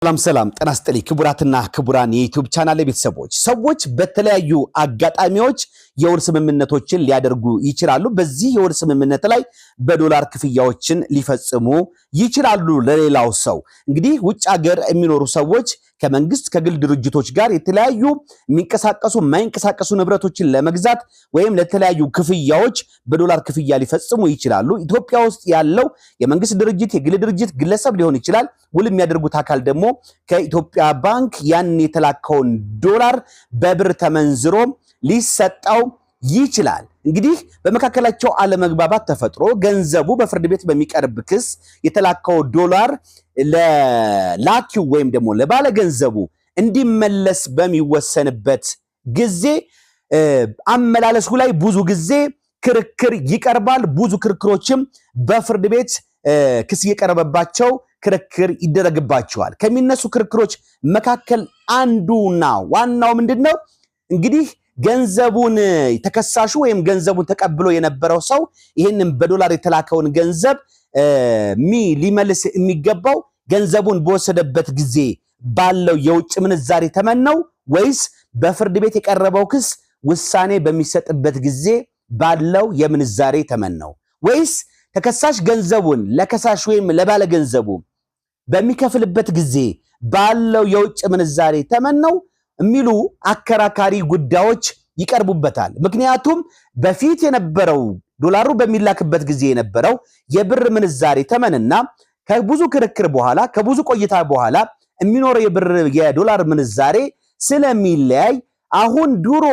ሰላም ጤና ይስጥልኝ ክቡራትና ክቡራን የዩቲዩብ ቻናል ቤተሰቦች ሰዎች በተለያዩ አጋጣሚዎች የውል ስምምነቶችን ሊያደርጉ ይችላሉ። በዚህ የውል ስምምነት ላይ በዶላር ክፍያዎችን ሊፈጽሙ ይችላሉ ለሌላው ሰው። እንግዲህ ውጭ ሀገር የሚኖሩ ሰዎች ከመንግስት ከግል ድርጅቶች ጋር የተለያዩ የሚንቀሳቀሱ የማይንቀሳቀሱ ንብረቶችን ለመግዛት ወይም ለተለያዩ ክፍያዎች በዶላር ክፍያ ሊፈጽሙ ይችላሉ። ኢትዮጵያ ውስጥ ያለው የመንግስት ድርጅት የግል ድርጅት ግለሰብ ሊሆን ይችላል። ውል የሚያደርጉት አካል ደግሞ ከኢትዮጵያ ባንክ ያን የተላከውን ዶላር በብር ተመንዝሮ ሊሰጣው ይችላል። እንግዲህ በመካከላቸው አለመግባባት ተፈጥሮ ገንዘቡ በፍርድ ቤት በሚቀርብ ክስ የተላከው ዶላር ለላኪው ወይም ደግሞ ለባለ ገንዘቡ እንዲመለስ በሚወሰንበት ጊዜ አመላለሱ ላይ ብዙ ጊዜ ክርክር ይቀርባል። ብዙ ክርክሮችም በፍርድ ቤት ክስ እየቀረበባቸው ክርክር ይደረግባቸዋል። ከሚነሱ ክርክሮች መካከል አንዱና ዋናው ምንድነው? እንግዲህ ገንዘቡን ተከሳሹ ወይም ገንዘቡን ተቀብሎ የነበረው ሰው ይሄንን በዶላር የተላከውን ገንዘብ ሊመልስ የሚገባው ገንዘቡን በወሰደበት ጊዜ ባለው የውጭ ምንዛሬ ተመን ነው ወይስ በፍርድ ቤት የቀረበው ክስ ውሳኔ በሚሰጥበት ጊዜ ባለው የምንዛሬ ተመን ነው? ወይስ ተከሳሽ ገንዘቡን ለከሳሽ ወይም ለባለ ገንዘቡ በሚከፍልበት ጊዜ ባለው የውጭ ምንዛሬ ተመን ነው የሚሉ አከራካሪ ጉዳዮች ይቀርቡበታል። ምክንያቱም በፊት የነበረው ዶላሩ በሚላክበት ጊዜ የነበረው የብር ምንዛሬ ተመንና ከብዙ ክርክር በኋላ ከብዙ ቆይታ በኋላ የሚኖረው የዶላር ምንዛሬ ስለሚለያይ አሁን ድሮ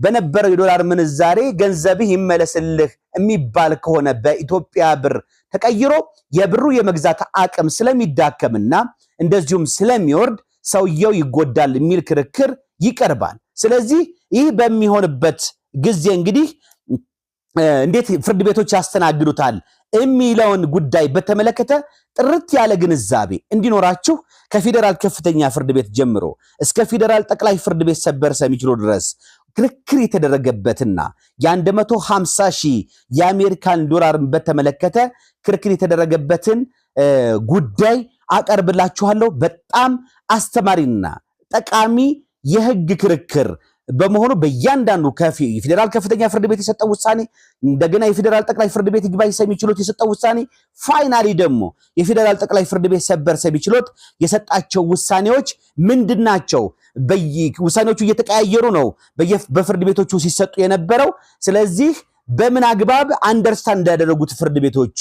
በነበረው የዶላር ምንዛሬ ገንዘብህ ይመለስልህ የሚባል ከሆነ በኢትዮጵያ ብር ተቀይሮ የብሩ የመግዛት አቅም ስለሚዳከምና እንደዚሁም ስለሚወርድ ሰውየው ይጎዳል የሚል ክርክር ይቀርባል። ስለዚህ ይህ በሚሆንበት ጊዜ እንግዲህ እንዴት ፍርድ ቤቶች ያስተናግዱታል የሚለውን ጉዳይ በተመለከተ ጥርት ያለ ግንዛቤ እንዲኖራችሁ ከፌደራል ከፍተኛ ፍርድ ቤት ጀምሮ እስከ ፌደራል ጠቅላይ ፍርድ ቤት ሰበር ሰሚ ችሎት ድረስ ክርክር የተደረገበትና የ150 ሺህ የአሜሪካን ዶላርን በተመለከተ ክርክር የተደረገበትን ጉዳይ አቀርብላችኋለሁ። በጣም አስተማሪና ጠቃሚ የህግ ክርክር በመሆኑ በእያንዳንዱ የፌደራል ከፍተኛ ፍርድ ቤት የሰጠው ውሳኔ እንደገና የፌደራል ጠቅላይ ፍርድ ቤት ይግባኝ ሰሚ ችሎት የሰጠው ውሳኔ ፋይናሊ ደግሞ የፌደራል ጠቅላይ ፍርድ ቤት ሰበር ሰሚ ችሎት የሰጣቸው ውሳኔዎች ምንድናቸው? ውሳኔዎቹ እየተቀያየሩ ነው በፍርድ ቤቶቹ ሲሰጡ የነበረው። ስለዚህ በምን አግባብ አንደርስታንድ ያደረጉት ፍርድ ቤቶቹ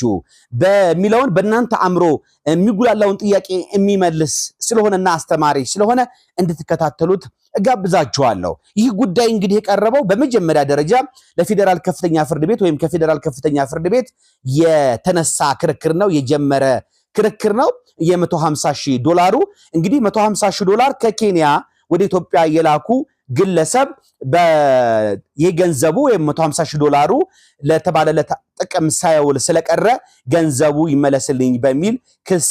በሚለውን በእናንተ አምሮ የሚጉላላውን ጥያቄ የሚመልስ ስለሆነና አስተማሪ ስለሆነ እንድትከታተሉት እጋብዛችኋለሁ። ይህ ጉዳይ እንግዲህ የቀረበው በመጀመሪያ ደረጃ ለፌደራል ከፍተኛ ፍርድ ቤት ወይም ከፌደራል ከፍተኛ ፍርድ ቤት የተነሳ ክርክር ነው፣ የጀመረ ክርክር ነው። የ150 ሺህ ዶላሩ እንግዲህ 150 ሺህ ዶላር ከኬንያ ወደ ኢትዮጵያ የላኩ ግለሰብ የገንዘቡ ወይም 150 ሺህ ዶላሩ ለተባለለት ጥቅም ሳይውል ስለቀረ ገንዘቡ ይመለስልኝ በሚል ክስ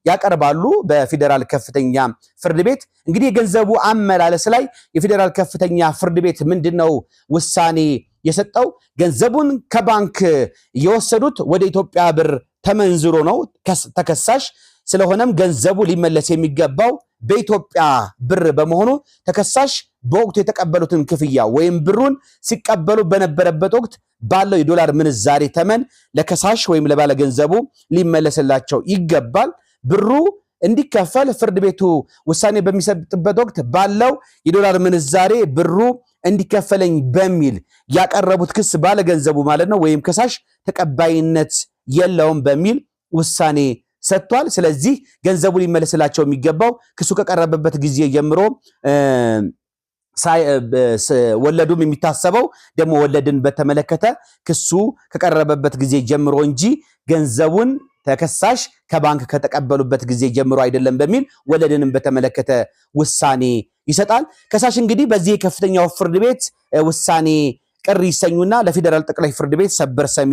ያቀርባሉ በፌደራል ከፍተኛ ፍርድ ቤት። እንግዲህ የገንዘቡ አመላለስ ላይ የፌደራል ከፍተኛ ፍርድ ቤት ምንድነው ውሳኔ የሰጠው? ገንዘቡን ከባንክ የወሰዱት ወደ ኢትዮጵያ ብር ተመንዝሮ ነው ተከሳሽ። ስለሆነም ገንዘቡ ሊመለስ የሚገባው በኢትዮጵያ ብር በመሆኑ ተከሳሽ በወቅቱ የተቀበሉትን ክፍያ ወይም ብሩን ሲቀበሉ በነበረበት ወቅት ባለው የዶላር ምንዛሬ ተመን ለከሳሽ ወይም ለባለ ገንዘቡ ሊመለስላቸው ይገባል። ብሩ እንዲከፈል ፍርድ ቤቱ ውሳኔ በሚሰጥበት ወቅት ባለው የዶላር ምንዛሬ ብሩ እንዲከፈለኝ በሚል ያቀረቡት ክስ ባለ ገንዘቡ ማለት ነው ወይም ከሳሽ ተቀባይነት የለውም በሚል ውሳኔ ሰጥቷል። ስለዚህ ገንዘቡ ሊመለስላቸው የሚገባው ክሱ ከቀረበበት ጊዜ ጀምሮ ወለዱም የሚታሰበው ደግሞ ወለድን በተመለከተ ክሱ ከቀረበበት ጊዜ ጀምሮ እንጂ ገንዘቡን ተከሳሽ ከባንክ ከተቀበሉበት ጊዜ ጀምሮ አይደለም በሚል ወለድንም በተመለከተ ውሳኔ ይሰጣል። ከሳሽ እንግዲህ በዚህ የከፍተኛው ፍርድ ቤት ውሳኔ ቅር ይሰኙና ለፌደራል ጠቅላይ ፍርድ ቤት ሰበር ሰሚ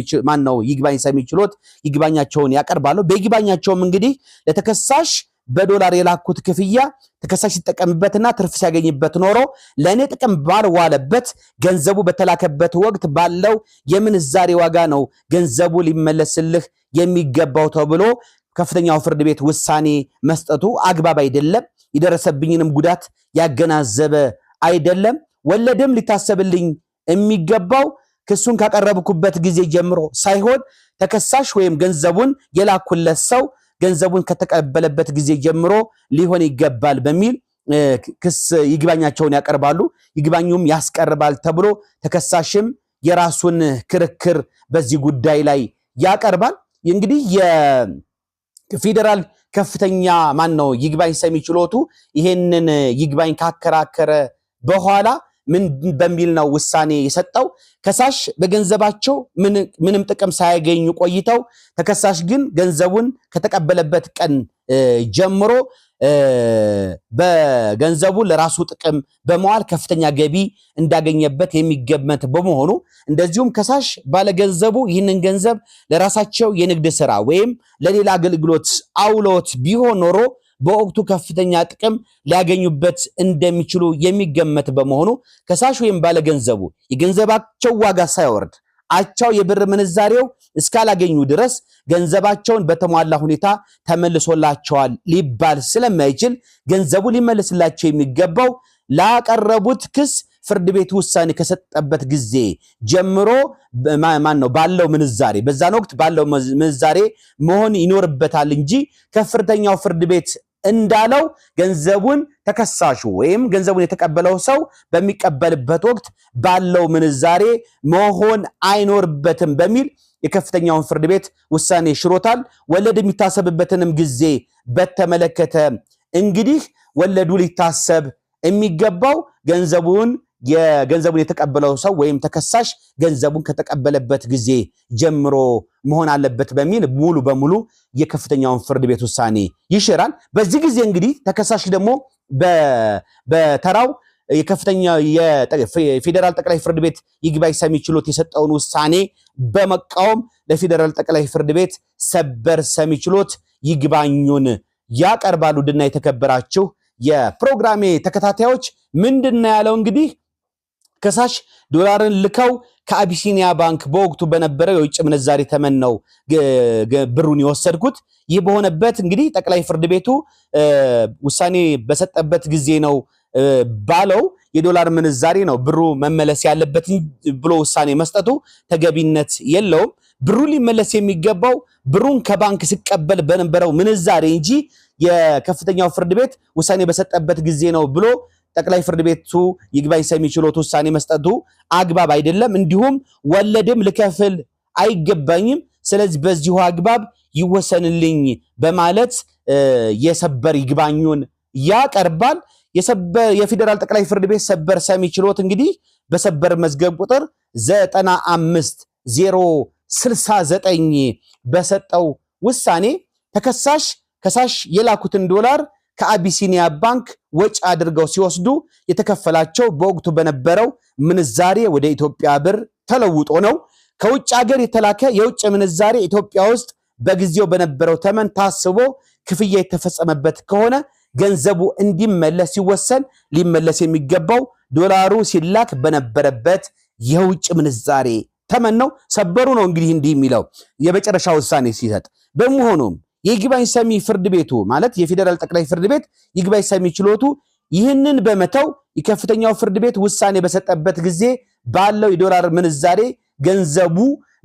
ይግባኝ ሰሚ ችሎት ይግባኛቸውን ያቀርባሉ። በይግባኛቸውም እንግዲህ ለተከሳሽ በዶላር የላኩት ክፍያ ተከሳሽ ሲጠቀምበትና ትርፍ ሲያገኝበት ኖሮ ለኔ ጥቅም ባልዋለበት ገንዘቡ በተላከበት ወቅት ባለው የምንዛሬ ዋጋ ነው ገንዘቡ ሊመለስልህ የሚገባው ተብሎ ከፍተኛው ፍርድ ቤት ውሳኔ መስጠቱ አግባብ አይደለም። የደረሰብኝንም ጉዳት ያገናዘበ አይደለም። ወለድም ሊታሰብልኝ የሚገባው ክሱን ካቀረብኩበት ጊዜ ጀምሮ ሳይሆን ተከሳሽ ወይም ገንዘቡን የላኩለት ሰው ገንዘቡን ከተቀበለበት ጊዜ ጀምሮ ሊሆን ይገባል በሚል ክስ ይግባኛቸውን ያቀርባሉ። ይግባኙም ያስቀርባል ተብሎ ተከሳሽም የራሱን ክርክር በዚህ ጉዳይ ላይ ያቀርባል። እንግዲህ የፌደራል ከፍተኛ ይግባኝ ሰሚ ችሎቱ ይሄንን ይግባኝ ካከራከረ በኋላ ምን በሚል ነው ውሳኔ የሰጠው? ከሳሽ በገንዘባቸው ምንም ጥቅም ሳያገኙ ቆይተው ተከሳሽ ግን ገንዘቡን ከተቀበለበት ቀን ጀምሮ በገንዘቡ ለራሱ ጥቅም በመዋል ከፍተኛ ገቢ እንዳገኘበት የሚገመት በመሆኑ እንደዚሁም ከሳሽ ባለገንዘቡ ይህንን ገንዘብ ለራሳቸው የንግድ ስራ ወይም ለሌላ አገልግሎት አውሎት ቢሆን ኖሮ በወቅቱ ከፍተኛ ጥቅም ሊያገኙበት እንደሚችሉ የሚገመት በመሆኑ ከሳሽ ወይም ባለገንዘቡ የገንዘባቸው ዋጋ ሳይወርድ አቻው የብር ምንዛሬው እስካላገኙ ድረስ ገንዘባቸውን በተሟላ ሁኔታ ተመልሶላቸዋል ሊባል ስለማይችል ገንዘቡ ሊመለስላቸው የሚገባው ላቀረቡት ክስ ፍርድ ቤት ውሳኔ ከሰጠበት ጊዜ ጀምሮ ባለው ምንዛሬ በዛን ወቅት ባለው ምንዛሬ መሆን ይኖርበታል እንጂ ከፍተኛው ፍርድ ቤት እንዳለው ገንዘቡን ተከሳሹ ወይም ገንዘቡን የተቀበለው ሰው በሚቀበልበት ወቅት ባለው ምንዛሬ መሆን አይኖርበትም በሚል የከፍተኛውን ፍርድ ቤት ውሳኔ ሽሮታል። ወለድ የሚታሰብበትንም ጊዜ በተመለከተ እንግዲህ ወለዱ ሊታሰብ የሚገባው ገንዘቡን የተቀበለው ሰው ወይም ተከሳሽ ገንዘቡን ከተቀበለበት ጊዜ ጀምሮ መሆን አለበት በሚል ሙሉ በሙሉ የከፍተኛውን ፍርድ ቤት ውሳኔ ይሽራል። በዚህ ጊዜ እንግዲህ ተከሳሽ ደግሞ በተራው የከፍተኛ የፌደራል ጠቅላይ ፍርድ ቤት ይግባኝ ሰሚ ችሎት የሰጠውን ውሳኔ በመቃወም ለፌደራል ጠቅላይ ፍርድ ቤት ሰበር ሰሚ ችሎት ይግባኙን ያቀርባሉ። ድና የተከበራችሁ የፕሮግራሜ ተከታታዮች ምንድነው ያለው? እንግዲህ ከሳሽ ዶላርን ልከው ከአቢሲኒያ ባንክ በወቅቱ በነበረው የውጭ ምንዛሬ ተመን ነው ብሩን የወሰድኩት። ይህ በሆነበት እንግዲህ ጠቅላይ ፍርድ ቤቱ ውሳኔ በሰጠበት ጊዜ ነው ባለው የዶላር ምንዛሬ ነው ብሩ መመለስ ያለበት ብሎ ውሳኔ መስጠቱ ተገቢነት የለውም። ብሩ ሊመለስ የሚገባው ብሩን ከባንክ ሲቀበል በነበረው ምንዛሬ እንጂ የከፍተኛው ፍርድ ቤት ውሳኔ በሰጠበት ጊዜ ነው ብሎ ጠቅላይ ፍርድ ቤቱ ይግባኝ ሰሚ ችሎት ውሳኔ መስጠቱ አግባብ አይደለም። እንዲሁም ወለድም ልከፍል አይገባኝም፣ ስለዚህ በዚሁ አግባብ ይወሰንልኝ በማለት የሰበር ይግባኙን ያቀርባል። የፌደራል ጠቅላይ ፍርድ ቤት ሰበር ሰሚ ችሎት እንግዲህ በሰበር መዝገብ ቁጥር 95069 በሰጠው ውሳኔ ከሳሽ የላኩትን ዶላር ከአቢሲኒያ ባንክ ወጪ አድርገው ሲወስዱ የተከፈላቸው በወቅቱ በነበረው ምንዛሬ ወደ ኢትዮጵያ ብር ተለውጦ ነው። ከውጭ ሀገር የተላከ የውጭ ምንዛሬ ኢትዮጵያ ውስጥ በጊዜው በነበረው ተመን ታስቦ ክፍያ የተፈጸመበት ከሆነ ገንዘቡ እንዲመለስ ሲወሰን ሊመለስ የሚገባው ዶላሩ ሲላክ በነበረበት የውጭ ምንዛሬ ተመን ነው። ሰበሩ ነው እንግዲህ እንዲህ የሚለው የመጨረሻ ውሳኔ ሲሰጥ። በመሆኑም የይግባኝ ሰሚ ፍርድ ቤቱ ማለት የፌደራል ጠቅላይ ፍርድ ቤት ይግባኝ ሰሚ ችሎቱ ይህንን በመተው የከፍተኛው ፍርድ ቤት ውሳኔ በሰጠበት ጊዜ ባለው የዶላር ምንዛሬ ገንዘቡ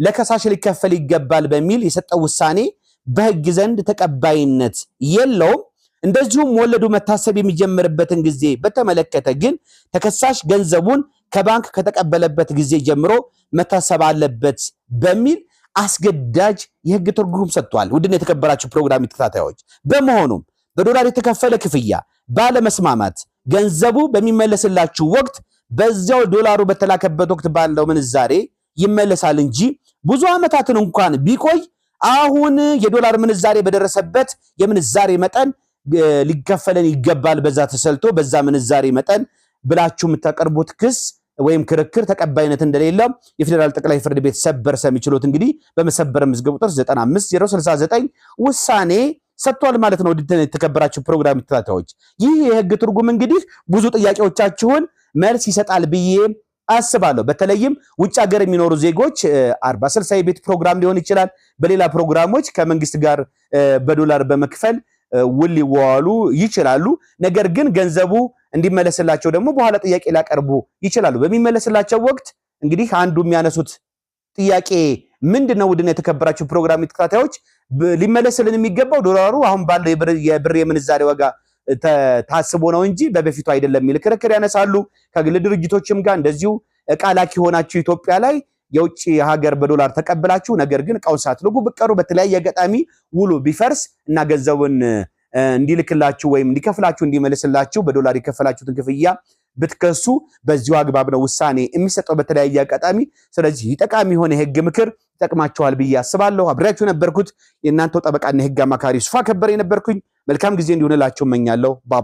ለከሳሽ ሊከፈል ይገባል በሚል የሰጠው ውሳኔ በሕግ ዘንድ ተቀባይነት የለውም። እንደዚሁም ወለዱ መታሰብ የሚጀምርበትን ጊዜ በተመለከተ ግን ተከሳሽ ገንዘቡን ከባንክ ከተቀበለበት ጊዜ ጀምሮ መታሰብ አለበት በሚል አስገዳጅ የሕግ ትርጉም ሰጥቷል። ውድና የተከበራችሁ ፕሮግራም ተከታታዮች፣ በመሆኑም በዶላር የተከፈለ ክፍያ ባለመስማማት ገንዘቡ በሚመለስላችሁ ወቅት በዚያው ዶላሩ በተላከበት ወቅት ባለው ምንዛሬ ይመለሳል እንጂ ብዙ ዓመታትን እንኳን ቢቆይ አሁን የዶላር ምንዛሬ በደረሰበት የምንዛሬ መጠን ሊከፈለን ይገባል በዛ ተሰልቶ በዛ ምንዛሬ መጠን ብላችሁ የምታቀርቡት ክስ ወይም ክርክር ተቀባይነት እንደሌለው የፌደራል ጠቅላይ ፍርድ ቤት ሰበር ሰሚ ችሎት እንግዲህ በመሰበር መዝገብ ቁጥር 95069 ውሳኔ ሰጥቷል ማለት ነው። የተከበራችሁ ፕሮግራም ተከታታዮች፣ ይህ የሕግ ትርጉም እንግዲህ ብዙ ጥያቄዎቻችሁን መልስ ይሰጣል ብዬ አስባለሁ። በተለይም ውጭ ሀገር የሚኖሩ ዜጎች 40/60 የቤት ፕሮግራም ሊሆን ይችላል። በሌላ ፕሮግራሞች ከመንግስት ጋር በዶላር በመክፈል ውል ሊዋዋሉ ይችላሉ። ነገር ግን ገንዘቡ እንዲመለስላቸው ደግሞ በኋላ ጥያቄ ሊያቀርቡ ይችላሉ። በሚመለስላቸው ወቅት እንግዲህ አንዱ የሚያነሱት ጥያቄ ምንድነው? ውድና የተከበራችሁ ፕሮግራም ተከታታዮች ሊመለስልን የሚገባው ዶላሩ አሁን ባለው የብር የምንዛሬ ዋጋ ታስቦ ነው እንጂ በበፊቱ አይደለም የሚል ክርክር ያነሳሉ። ከግል ድርጅቶችም ጋር እንደዚሁ ዕቃ ላኪ ሆናችሁ ኢትዮጵያ ላይ የውጭ ሀገር በዶላር ተቀብላችሁ ነገር ግን ዕቃውን ሳትልኩ ብትቀሩ በተለያየ አጋጣሚ ውሉ ቢፈርስ እና ገንዘቡን እንዲልክላችሁ ወይም እንዲከፍላችሁ እንዲመልስላችሁ በዶላር የከፈላችሁትን ክፍያ ብትከሱ በዚሁ አግባብ ነው ውሳኔ የሚሰጠው በተለያየ አጋጣሚ። ስለዚህ ጠቃሚ የሆነ የህግ ምክር ይጠቅማችኋል ብዬ አስባለሁ። አብሬያችሁ ነበርኩት የእናንተው ጠበቃና የህግ አማካሪ ሱፋ ከበረ ነበርኩኝ። መልካም ጊዜ እንዲሆንላችሁ እመኛለሁ።